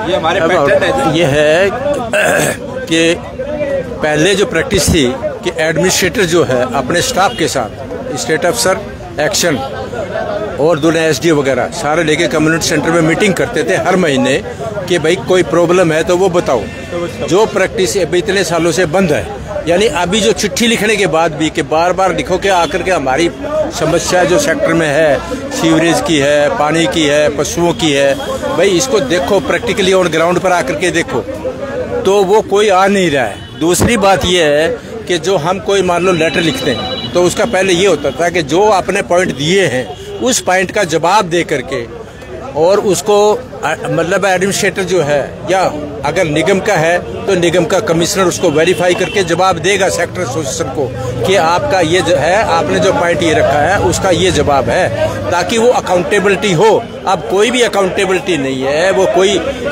ये हमारे पैटर्न ये है कि पहले जो प्रैक्टिस थी कि एडमिनिस्ट्रेटर जो है अपने स्टाफ के साथ स्टेट अफसर एक्शन और दूल्हे एसडीओ वगैरह सारे लेके कम्युनिटी सेंटर में मीटिंग करते थे हर महीने कि भाई कोई प्रॉब्लम है तो वो बताओ। जो प्रैक्टिस अभी इतने सालों से बंद है, यानी अभी जो चिट्ठी लिखने के बाद भी कि बार बार लिखो कि आकर के हमारी समस्या जो सेक्टर में है, सीवरेज की है, पानी की है, पशुओं की है, भाई इसको देखो प्रैक्टिकली ऑन ग्राउंड पर आकर के देखो, तो वो कोई आ नहीं रहा है। दूसरी बात ये है कि जो हम कोई मान लो लेटर लिखते हैं तो उसका पहले ये होता था कि जो आपने पॉइंट दिए हैं उस पॉइंट का जवाब दे करके और उसको मतलब एडमिनिस्ट्रेटर जो है या अगर निगम का है तो निगम का कमिश्नर उसको वेरीफाई करके जवाब देगा सेक्टर एसोसिएशन को कि आपका ये जो है, आपने जो पॉइंट ये रखा है उसका ये जवाब है, ताकि वो अकाउंटेबिलिटी हो। अब कोई भी अकाउंटेबिलिटी नहीं है, वो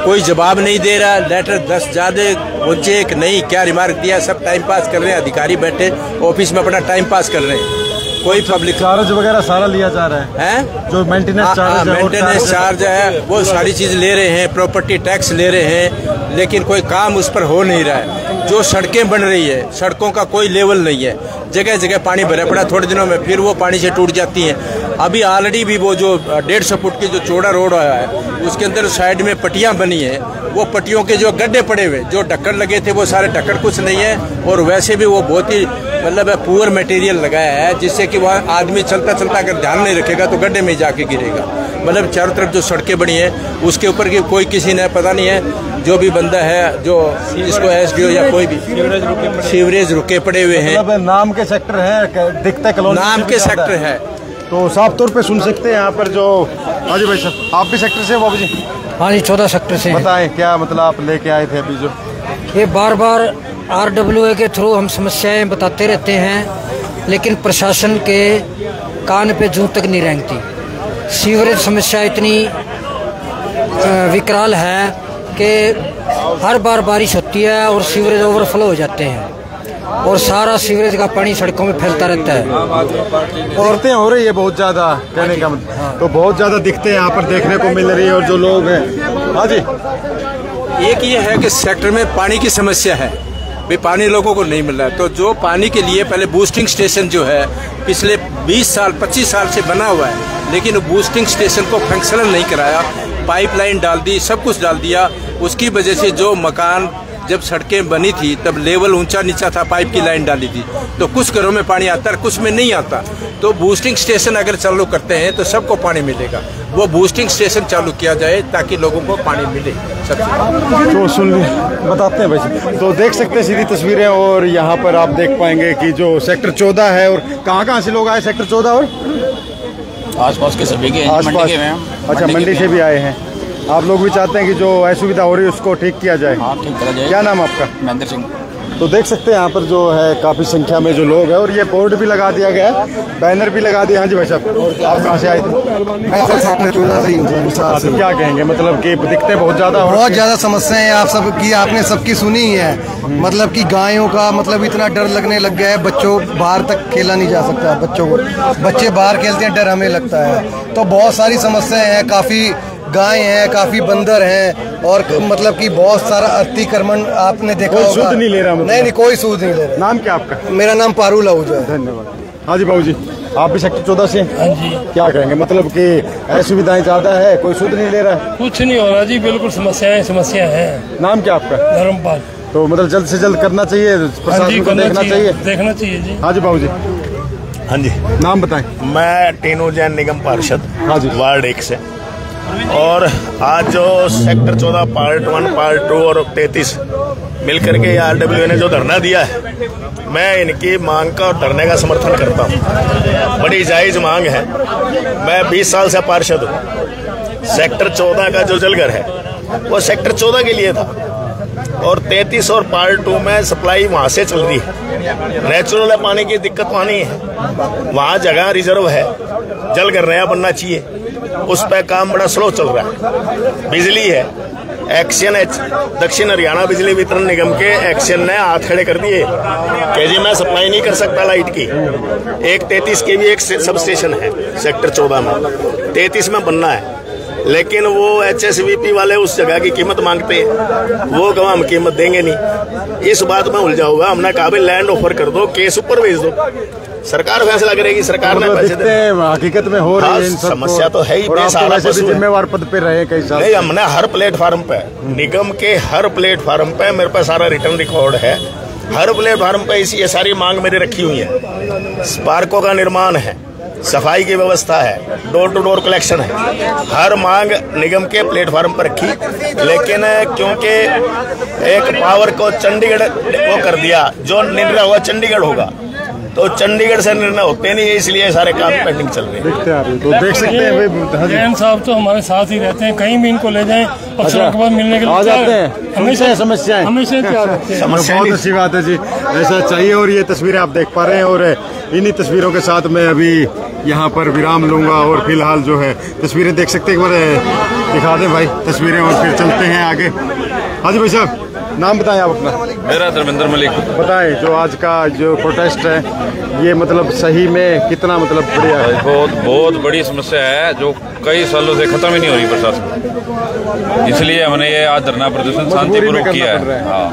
कोई जवाब नहीं दे रहा। लेटर 10 ज्यादा पहुंचे कि नहीं, क्या रिमार्क दिया, सब टाइम पास कर रहे हैं। अधिकारी बैठे ऑफिस में अपना टाइम पास कर रहे हैं, कोई पब्लिक चार्ज वगैरह सारा लिया जा रहा है जो मेंटेनेंस चार्ज है वो सारी चीज ले रहे हैं, प्रॉपर्टी टैक्स ले रहे हैं, लेकिन कोई काम उस पर हो नहीं रहा है। जो सड़कें बन रही है, सड़कों का कोई लेवल नहीं है, जगह जगह पानी भरा पड़ा, थोड़े दिनों में फिर वो पानी से टूट जाती हैं। अभी ऑलरेडी भी वो जो 150 फुट की जो चौड़ा रोड आया है उसके अंदर साइड में पट्टियां बनी है, वो पट्टियों के जो गड्ढे पड़े हुए, जो ढक्कन लगे थे वो सारे ढक्कन कुछ नहीं है, और वैसे भी वो बहुत ही मतलब पुअर मटेरियल लगाया है, जिससे कि वहाँ आदमी चलता चलता अगर ध्यान नहीं रखेगा तो गड्ढे में जाके गिरेगा। मतलब चारों तरफ जो सड़कें बनी हैं उसके ऊपर की कोई किसी ने पता नहीं है, जो भी बंदा है जो इसको एसडीओ या कोई भी सीवरेज रुके पड़े हुए हैं। मतलब नाम के सेक्टर है, दिखता कॉलोनी नाम के सेक्टर है, तो साफ तौर पे सुन सकते हैं यहाँ पर जो। हाँ जी भाई साहब, आप भी सेक्टर से बाबू जी? हाँ जी, 14 सेक्टर से। बताएं क्या मतलब आप लेके आए थे अभी जो? ये बार बार RWA के थ्रू हम समस्याएं बताते रहते हैं, लेकिन प्रशासन के कान पे जूं तक नहीं रेंगती। सीवरेज समस्या इतनी विकराल है कि हर बार बारिश होती है और सीवरेज ओवरफ्लो हो जाते हैं और सारा सीवरेज का पानी सड़कों में फैलता रहता है। औरतें हो रही है बहुत ज्यादा, कहने का मतलब तो बहुत ज्यादा दिखते हैं यहाँ पर देखने को मिल रही है। और जो लोग हैं, हाँ जी, एक ये है कि सेक्टर में पानी की समस्या है, भी पानी लोगों को नहीं मिल रहा है। तो जो पानी के लिए पहले बूस्टिंग स्टेशन जो है पिछले 20 साल 25 साल से बना हुआ है, लेकिन बूस्टिंग स्टेशन को फंक्शनल नहीं कराया, पाइपलाइन डाल दी, सब कुछ डाल दिया। उसकी वजह से जो मकान जब सड़कें बनी थी तब लेवल ऊंचा नीचा था, पाइप की लाइन डाली थी, तो कुछ घरों में पानी आता है, कुछ में नहीं आता। तो बूस्टिंग स्टेशन अगर चालू करते हैं तो सबको पानी मिलेगा, वो बूस्टिंग स्टेशन चालू किया जाए ताकि लोगों को पानी मिले। तो सुन बताते हैं भाई, तो देख सकते हैं सीधी तस्वीरें। और यहाँ पर आप देख पाएंगे कि जो सेक्टर 14 है, और कहाँ से लोग आए सेक्टर 14 और आसपास के सभी के, आसपास। अच्छा, मंडी से भी आए हैं। आप लोग भी चाहते हैं कि जो असुविधा हो रही है उसको ठीक किया जाए? हाँ, ठीक करा जाए। क्या नाम आपका? महेंद्र सिंह। तो देख सकते हैं यहाँ पर जो है काफी संख्या में जो लोग हैं, और ये बोर्ड भी लगा दिया गया है, बैनर भी लगा दिया। हाँ जी भाई साहब, आप कहाँ से आए थे? तो क्या कहेंगे, मतलब कि दिखते बहुत ज्यादा समस्याएं आप सबकी, आपने सबकी सुनी ही है। मतलब कि गायों का मतलब इतना डर लगने लग गया है, बच्चों बाहर तक खेला नहीं जा सकता, बच्चे बाहर खेलते हैं, डर हमें लगता है। तो बहुत सारी समस्याएं हैं, काफी गाय हैं, काफी बंदर हैं, और मतलब कि बहुत सारा अतिक्रमण आपने देखा होगा। सूद नहीं ले रहा? नहीं, कोई सूद नहीं ले रहा। नाम क्या आपका? मेरा नाम पारुल आहूजा है। धन्यवाद। हाँ जी बाबू जी, आप भी सेक्टर 14 से? हाँ जी। क्या कहेंगे, मतलब कि असुविधाएं ज्यादा है, कोई सूद नहीं ले रहा है? कुछ नहीं हो रहा जी, बिल्कुल समस्या है। नाम क्या आपका? धर्मपाल। तो मतलब जल्द से जल्द करना चाहिए, प्रशासन को देखना चाहिए जी। हाँ जी बाबू जी। हाँ जी, नाम बताएं। मैं टीनू जैन निगम पार्षद, हाँ जी, वार्ड 1 से। और आज जो सेक्टर 14 पार्ट 1 पार्ट 2 और 33 मिलकर के RWA ने जो धरना दिया है, मैं इनकी मांग का और धरने का समर्थन करता हूँ। बड़ी जायज मांग है। मैं 20 साल से पार्षद हूँ। सेक्टर 14 का जो जलघर है वो सेक्टर 14 के लिए था, और 33 और पार्ट 2 में सप्लाई वहाँ से चल रही है। नेचुरल है, पानी की दिक्कत वहाँ नहीं है, वहाँ जगह रिजर्व है, जलघर नया बनना चाहिए, उस पर काम बड़ा स्लो चल रहा है। बिजली है, एक्शन दक्षिण हरियाणा बिजली वितरण निगम के एक्शन ने हाथ खड़े कर दिए कि जी मैं सप्लाई नहीं कर सकता लाइट की। एक 33 के भी एक सब स्टेशन है सेक्टर 14 में, 33 में बनना है, लेकिन वो HSVP वाले उस जगह की कीमत मांगते हैं, वो कहा हम कीमत देंगे नहीं। इस बात में उलझा हुआ, हमने कहा भाई लैंड ऑफर कर दो, केस ऊपर भेज दो, सरकार फैसला करेगी। सरकार ने पैसे दे, हकीकत में हो रही है, समस्या तो है ही। जिम्मेवार पद पे रहे कई साल। नहीं, हमने हर प्लेटफार्म पे, निगम के हर प्लेटफार्म पे मेरे पास सारा रिटर्न रिकॉर्ड है। हर प्लेटफार्म पे ये सारी मांग मेरी रखी हुई है। स्पार्को का निर्माण है, सफाई की व्यवस्था है, डोर टू डोर कलेक्शन है, हर मांग निगम के प्लेटफार्म पर रखी। लेकिन क्योंकि एक पावर को चंडीगढ़ वो कर दिया, जो निर्णय हुआ चंडीगढ़ होगा, तो चंडीगढ़ से निर्णय होते नहीं है, इसलिए सारे काम पेंडिंग चल रहे हैं। तो देख सकते हैं जैन साहब तो हमारे साथ ही रहते हैं, कहीं भी इनको ले जाएं और सड़क पर मिलने के लिए आ जाते हैं। हमेशा समस्याएं बहुत अच्छी बात है जी, ऐसा चाहिए। और ये तस्वीरें आप देख पा रहे हैं, और इन्हीं तस्वीरों के साथ मैं अभी यहाँ पर विराम लूंगा। और फिलहाल जो है तस्वीरें देख सकते हैं, एक बार दिखा दें भाई तस्वीरें, और फिर चलते हैं आगे। हाँ जी भाई साहब, नाम बताएं आप अपना। मेरा धर्मेंद्र मलिक। बताएं, जो आज का जो प्रोटेस्ट है, ये मतलब सही में कितना मतलब बढ़िया है? बहुत बड़ी समस्या है, जो कई सालों से खत्म ही नहीं हो रही प्रशासन। इसलिए हमने ये आज धरना प्रदर्शन शांतिपूर्वक किया है। हाँ,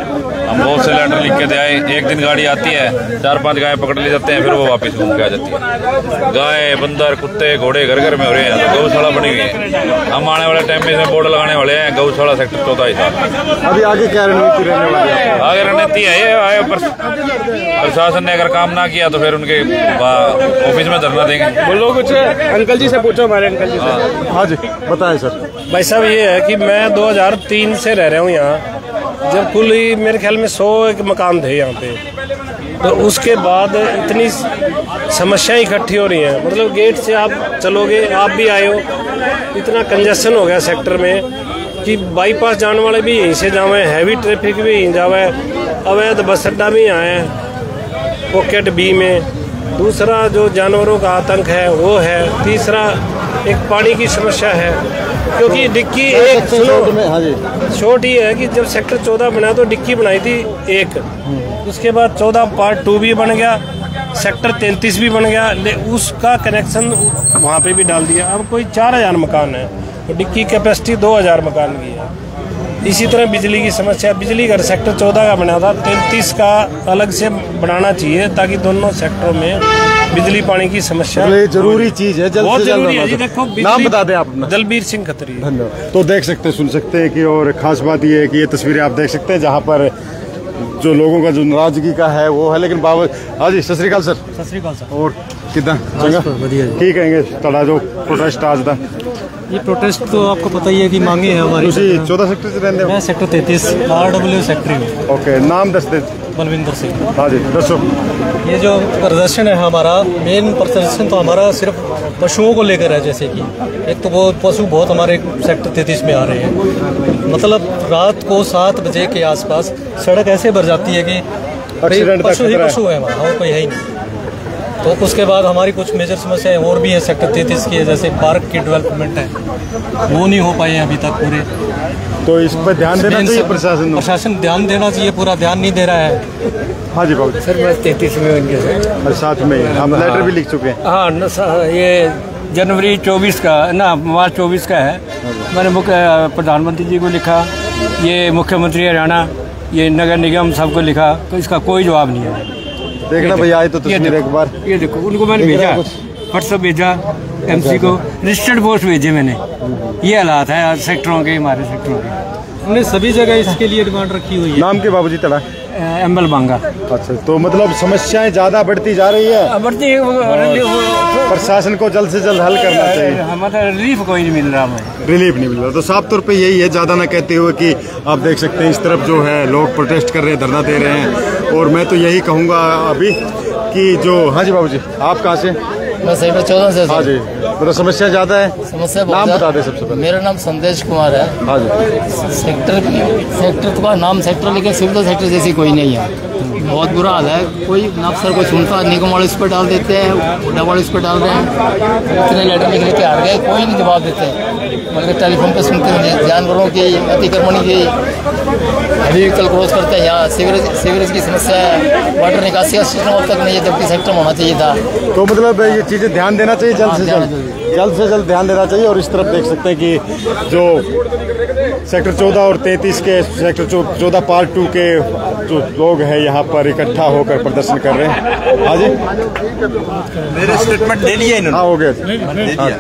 हम बहुत से लेटर लिख के दे आए। एक दिन गाड़ी आती है, 4-5 गाय पकड़ ले जाते हैं, फिर वो वापस घूम के आ जाती है। गाय, बंदर, कुत्ते, घोड़े घर घर में हो रहे हैं। तो गौशाला बनी हुई है। हम आने वाले टाइम में इसमें बोर्ड लगाने वाले हैं, गौशाला सेक्टर 14। अभी आगे क्या रणनीति रहने वाली है? आगे रणनीति है ये, प्रशासन ने अगर काम ना किया तो फिर उनके ऑफिस में धरना देंगे। बोलो कुछ, अंकल जी से पूछो, हमारे अंकल जी से। हाँ जी बताएं सर। भाई साहब, ये है कि मैं 2003 से रह रहा हूँ यहाँ। जब कुल ही मेरे ख्याल में 100 मकान थे यहाँ पे, तो उसके बाद इतनी समस्याएं इकट्ठी हो रही हैं। मतलब गेट से आप चलोगे, आप भी आए हो, इतना कंजेशन हो गया सेक्टर में कि बाईपास जाने वाले भी यहीं से जावे, हैवी ट्रैफिक भी यहीं जावे, अवैध बस अड्डा भी यहाँ है पॉकेट बी में। दूसरा जो जानवरों का आतंक है वो है। तीसरा एक पानी की समस्या है, क्योंकि डिक्की एक शॉर्ट ही है कि जब सेक्टर 14 बना तो डिक्की बनाई थी एक, उसके बाद 14 पार्ट 2 भी बन गया, सेक्टर 33 भी बन गया, उसका कनेक्शन वहाँ पे भी डाल दिया। अब कोई 4000 मकान है, तो डिक्की कैपेसिटी 2000 मकान की है। इसी तरह बिजली की समस्या, बिजली घर सेक्टर 14 का बना था, 33 का अलग से बनाना चाहिए, ताकि दोनों सेक्टरों में बिजली पानी की समस्या जरूरी चीज है, बहुत जरूरी है जी। देखो, नाम बता दें आप अपना। दलबीर सिंह खत्री। धन्यवाद। तो देख सकते हैं, सुन सकते हैं कि, और खास बात ये है कि ये तस्वीरें आप देख सकते हैं जहाँ पर जो लोगों का जो नाराजगी का है वो है। लेकिन बाबा, हाँ जी, सत श्री अकाल सर। सत श्री अकाल सर। और कितना चंगा की कहेंगे तड़ा जो प्रोटेस्ट आज दा? ये प्रोटेस्ट तो आपको पता ही है कि मांगे है हमारी। 14 सेक्टर से रहने? मैं सेक्टर 33 RW सेक्टर में। ओके, नाम दस दे। बलविंदर सिंह। हाँ जी, दसो। ये जो प्रदर्शन है हमारा, मेन प्रदर्शन तो हमारा सिर्फ पशुओं को लेकर है। जैसे कि एक तो वो पशु बहुत हमारे सेक्टर 33 में आ रहे हैं। मतलब रात को 7 बजे के आसपास सड़क ऐसे भर जाती है कि पशु ही पशु है वहाँ, और कोई है ही नहीं। तो उसके बाद हमारी कुछ मेजर समस्याएं और भी है सेक्टर 33 की, जैसे पार्क की डेवलपमेंट है, वो नहीं हो पाए अभी तक पूरे। तो इस पर ध्यान देना चाहिए प्रशासन। प्रशासन ध्यान देना चाहिए, पूरा ध्यान नहीं दे रहा है। हाँ जी बाबू। सर मैं 33 में उनके साथ में हम लेटर भी लिख चुके हैं। हाँ, ये जनवरी 24 का ना, मार्च 24 का है। मैंने प्रधानमंत्री जी को लिखा, ये मुख्यमंत्री हरियाणा, ये नगर निगम सबको लिखा, तो इसका कोई जवाब नहीं है। देखना भैया, आए तो तस्वीर एक बार। ये देखो, उनको मैंने भेजा, व्हाट्सएप भेजा, MC को रजिस्टर्ड पोस्ट भेजे मैंने। ये हालात है आज सेक्टरों के, हमारे सेक्टरों के। हमने सभी जगह इसके लिए डिमांड रखी हुई है। नाम के बाबूजी तड़ा? एम्बल बांगा। अच्छा, तो मतलब समस्याएं ज्यादा बढ़ती जा रही है। प्रशासन को जल्द से जल्द हल करना चाहिए। हमारा रिलीफ कोई नहीं मिल रहा हमें। रिलीफ नहीं मिल रहा, तो साफ तौर पे यही है, ज्यादा ना कहते हुए कि आप देख सकते हैं इस तरफ जो है लोग प्रोटेस्ट कर रहे हैं, धरना दे रहे हैं। और मैं तो यही कहूँगा अभी कि जो, हाँ जी बाबूजी, आप कहाँ से? मैं सेक्टर 14 से। हाँ जी, मतलब समस्या ज्यादा है। समस्या नाम बता दें सबसे पहले। मेरा नाम संदेश कुमार है। हाँ जी। सेक्टर का नाम सेक्टर, लेकिन सिविल सेक्टर जैसी कोई नहीं है। बहुत बुरा हाल है। कोई अफसर कोई सुनता, निगम वाले इस पर डाल देते हैं, हुडा वाले इस पर डाल रहे हैं। इतने लेटर लिख के हार गए, कोई नहीं जवाब देते। मतलब टेलीफोन पे सुनते हैं जानवरों की अतिक्रमण की, व्हीकल क्रॉस करते हैं। यहाँ सीवरेज की समस्या है, वाटर निकासी का सिस्टम अब तक नहीं है, जबकि सेक्टर होना चाहिए था। तो मतलब ये चीज़ें ध्यान देना चाहिए जल्द से जल्द ध्यान देना चाहिए। और इस तरफ देख सकते हैं कि जो सेक्टर 14 और 33 के सेक्टर 14 पार्ट 2 के जो लोग हैं यहाँ पर इकट्ठा होकर प्रदर्शन कर रहे हैं। हाँ जी, मेरे स्टेटमेंट ले लिए इन्होंने। हाँ हो गए,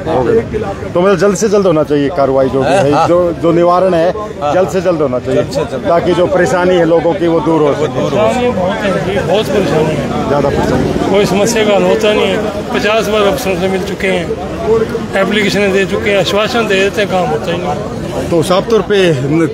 हो गए। तो मतलब जल्द से जल्द होना चाहिए कार्रवाई, जो भी है, जो निवारण है जल्द से जल्द होना चाहिए, ताकि जो परेशानी है लोगों की वो दूर हो सके। बहुत परेशानी है, ज़्यादा परेशानी, कोई समस्या का हल होता नहीं है। 50 बार अफसरों से मिल चुके हैं, एप्लीकेशन दे चुके हैं, आश्वासन दे देते हैं, काम होता ही नहीं। तो साफ तौर पे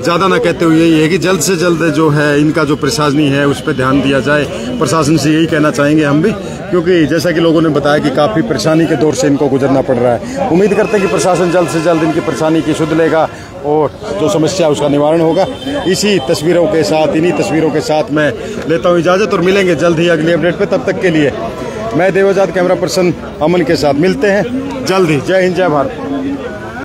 ज़्यादा ना कहते हुए यही है कि जल्द से जल्द जो है इनका जो प्रशासनी है उस पर ध्यान दिया जाए। प्रशासन से यही कहना चाहेंगे हम भी, क्योंकि जैसा कि लोगों ने बताया कि काफ़ी परेशानी के दौर से इनको गुजरना पड़ रहा है। उम्मीद करते हैं कि प्रशासन जल्द से जल्द इनकी परेशानी की सुध लेगा और जो समस्या उसका निवारण होगा। इसी तस्वीरों के साथ, इन्हीं तस्वीरों के साथ मैं लेता हूँ इजाज़त और मिलेंगे जल्द ही अगली अपडेट पे। तब तक के लिए मैं देवजात कैमरा पर्सन अमन के साथ मिलते हैं जल्द ही। जय हिंद, जय भारत।